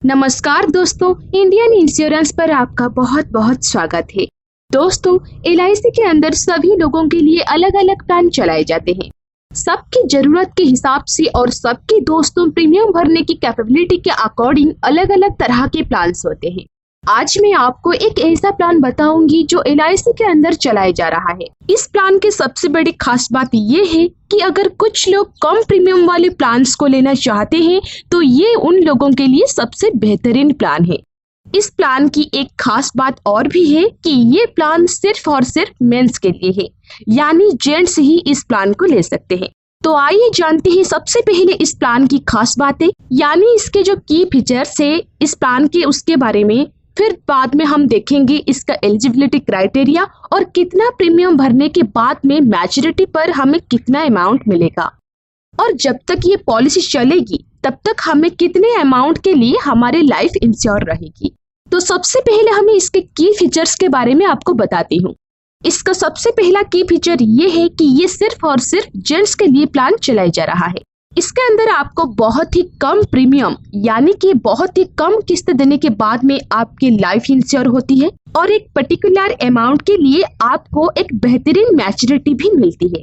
नमस्कार दोस्तों, Indian insurance पर आपका बहुत बहुत स्वागत है। दोस्तों, एलआईसी के अंदर सभी लोगों के लिए अलग अलग प्लान चलाए जाते हैं। सबकी जरूरत के हिसाब से और सबके दोस्तों प्रीमियम भरने की कैपेबिलिटी के अकॉर्डिंग अलग अलग तरह के प्लान्स होते हैं। आज मैं आपको एक ऐसा प्लान बताऊंगी जो एलआईसी के अंदर चलाया जा रहा है। इस प्लान की सबसे बड़ी खास बात ये है कि अगर कुछ लोग कम प्रीमियम वाले प्लान्स को लेना चाहते हैं तो ये उन लोगों के लिए सबसे बेहतरीन प्लान है। इस प्लान की एक खास बात और भी है कि ये प्लान सिर्फ और सिर्फ मेंस के लिए है, यानी जेंट्स ही इस प्लान को ले सकते हैं। तो आइए जानते हैं सबसे पहले इस प्लान की खास बातें, यानी इसके जो की फीचर्स है इस प्लान के उसके बारे में। फिर बाद में हम देखेंगे इसका एलिजिबिलिटी क्राइटेरिया और कितना प्रीमियम भरने के बाद में मैच्योरिटी पर हमें कितना अमाउंट मिलेगा, और जब तक ये पॉलिसी चलेगी तब तक हमें कितने अमाउंट के लिए हमारी लाइफ इंश्योर रहेगी। तो सबसे पहले हमें इसके की फीचर्स के बारे में आपको बताती हूँ। इसका सबसे पहला की फीचर ये है कि ये सिर्फ और सिर्फ जेंट्स के लिए प्लान चलाया जा रहा है। इसके अंदर आपको बहुत ही कम प्रीमियम यानी कि बहुत ही कम किस्त देने के बाद में आपकी लाइफ इंश्योर होती है और एक पर्टिकुलर अमाउंट के लिए आपको एक बेहतरीन मैच्योरिटी भी मिलती है।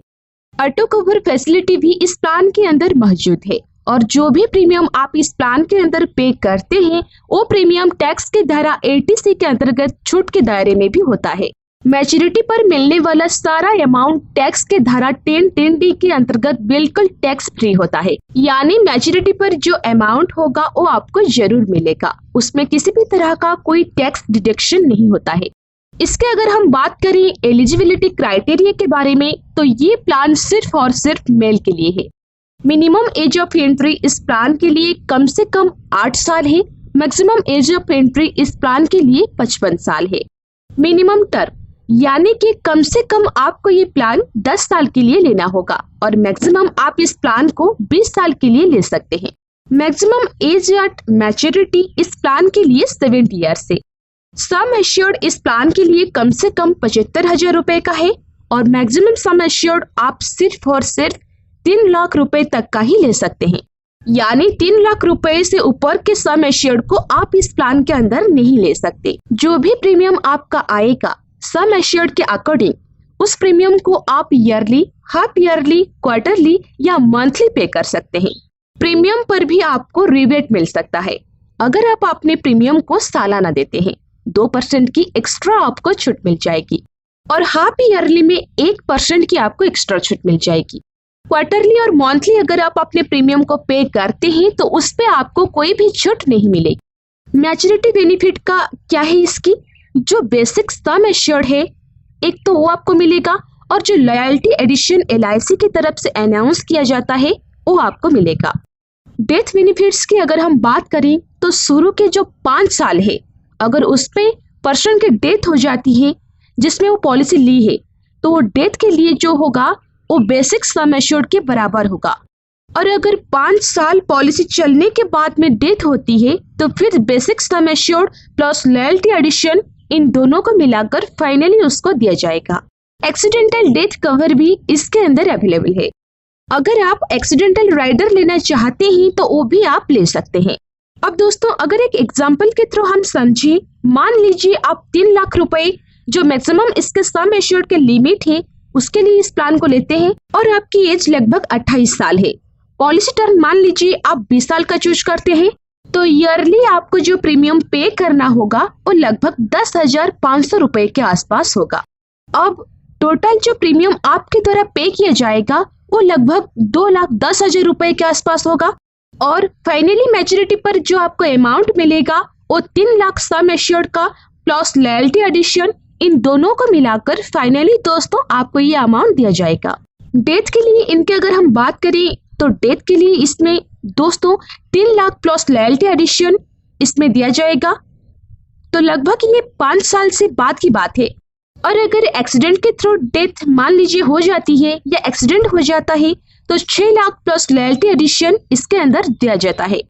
ऑटो कवर फैसिलिटी भी इस प्लान के अंदर मौजूद है और जो भी प्रीमियम आप इस प्लान के अंदर पे करते हैं वो प्रीमियम टैक्स के धारा 80C के अंतर्गत छूट के दायरे में भी होता है। मैच्योरिटी पर मिलने वाला सारा अमाउंट टैक्स के धारा 10(10)D के अंतर्गत बिल्कुल टैक्स फ्री होता है, यानी मैच्योरिटी पर जो अमाउंट होगा वो आपको जरूर मिलेगा, उसमें किसी भी तरह का कोई टैक्स डिडक्शन नहीं होता है। इसके अगर हम बात करें एलिजिबिलिटी क्राइटेरिया के बारे में तो ये प्लान सिर्फ और सिर्फ मेल के लिए है। मिनिमम एज ऑफ एंट्री इस प्लान के लिए कम से कम 8 साल है। मैक्सिमम एज ऑफ एंट्री इस प्लान के लिए 55 साल है। मिनिमम टर्म यानी कि कम से कम आपको ये प्लान 10 साल के लिए लेना होगा और मैक्सिमम आप इस प्लान को 20 साल के लिए ले सकते हैं। मैक्सिमम एज एट मैच्योरिटी इस प्लान के लिए 70 ईयर्स है। सम एश्योर्ड इस प्लान के लिए कम से कम 75,000 रुपए का है और मैक्सिमम सम एश्योर्ड आप सिर्फ और सिर्फ 3 लाख रुपए तक का ही ले सकते हैं, यानी 3 लाख रुपए से ऊपर के सम एश्योर्ड को आप इस प्लान के अंदर नहीं ले सकते। जो भी प्रीमियम आपका आएगा सम एश्योर्ड के अकॉर्डिंग उस प्रीमियम को आप ईयरली, हाफ ईयरली, क्वार्टरली या मंथली पे कर सकते हैं। प्रीमियम पर भी आपको रिबेट मिल सकता है। अगर आप अपने प्रीमियम को सालाना देते हैं 2% की एक्स्ट्रा आपको छूट मिल जाएगी और हाफ ईयरली में 1% की आपको एक्स्ट्रा छूट मिल जाएगी। क्वार्टरली और मंथली अगर आप अपने प्रीमियम को पे करते हैं तो उस पे आपको कोई भी छूट नहीं मिलेगी। मैच्योरिटी बेनिफिट का क्या है, इसकी जो बेसिक सम एश्योर्ड है एक तो वो आपको मिलेगा और जो लॉयल्टी एडिशन एलआईसी की तरफ से अनाउंस किया जाता है वो आपको मिलेगा। डेथ बेनिफिट्स की अगर हम बात करें तो शुरू के जो 5 साल है अगर उसमें पर्सन की डेथ हो जाती है जिसमें वो पॉलिसी ली है तो वो डेथ के लिए जो होगा वो बेसिक सम एश्योर्ड के बराबर होगा, और अगर 5 साल पॉलिसी चलने के बाद में डेथ होती है तो फिर basic sum assured plus loyalty addition इन दोनों को मिलाकर फाइनली उसको दिया जाएगा। एक्सीडेंटल डेथ कवर भी इसके अंदर अवेलेबल है। अगर आप एक्सीडेंटल राइडर लेना चाहते हैं तो वो भी आप ले सकते हैं। अब दोस्तों, अगर एक एग्जांपल के थ्रू हम समझे, मान लीजिए आप 3 लाख रुपए जो मैक्सिमम इसके सम एश्योर्ड के लिमिट है उसके लिए इस प्लान को लेते हैं और आपकी एज लगभग 28 साल है। पॉलिसी टर्म मान लीजिए आप 20 साल का चूज करते हैं तो ईयरली आपको जो प्रीमियम पे करना होगा वो लगभग 10,500 रुपए के आसपास होगा। अब टोटल जो प्रीमियम आपके द्वारा पे किया जाएगा वो लगभग 2,10,000 रुपए के आसपास होगा और फाइनली मैच्योरिटी पर जो आपको अमाउंट मिलेगा वो 3 लाख सम एश्योर्ड का प्लस लॉयल्टी एडिशन इन दोनों को मिलाकर फाइनली दोस्तों आपको ये अमाउंट दिया जाएगा। डेथ के लिए इनके अगर हम बात करें तो डेथ के लिए इसमें दोस्तों 3 लाख प्लस लॉयल्टी एडिशन इसमें दिया जाएगा, तो लगभग ये 5 साल से बाद की बात है। और अगर एक्सीडेंट के थ्रू डेथ मान लीजिए हो जाती है या एक्सीडेंट हो जाता है तो 6 लाख प्लस लॉयल्टी एडिशन इसके अंदर दिया जाता है।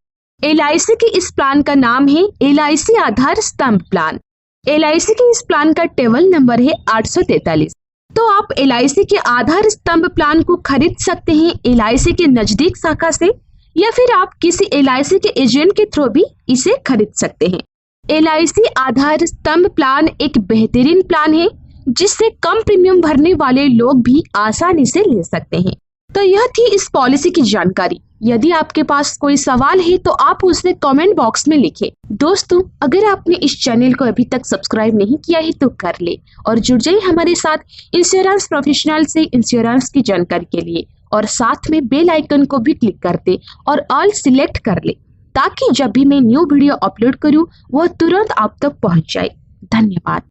एलआईसी के इस प्लान का नाम है एलआईसी आधार स्तंभ प्लान। एलआईसी के इस प्लान का टेबल नंबर है 843। तो आप एलआईसी के आधार स्तंभ प्लान को खरीद सकते हैं एलआईसी के नजदीक शाखा से या फिर आप किसी LIC के एजेंट के थ्रू भी इसे खरीद सकते हैं। LIC आधार स्तंभ प्लान एक बेहतरीन प्लान है जिससे कम प्रीमियम भरने वाले लोग भी आसानी से ले सकते हैं। तो यह थी इस पॉलिसी की जानकारी। यदि आपके पास कोई सवाल है तो आप उसे कमेंट बॉक्स में लिखें। दोस्तों, अगर आपने इस चैनल को अभी तक सब्सक्राइब नहीं किया है तो कर ले और जुड़ जाइए हमारे साथ इंश्योरेंस प्रोफेशनल से इंश्योरेंस की जानकारी के लिए, और साथ में बेल आइकन को भी क्लिक कर दे और ऑल सिलेक्ट कर ले ताकि जब भी मैं न्यू वीडियो अपलोड करूं वह तुरंत आप तक पहुंच जाए। धन्यवाद।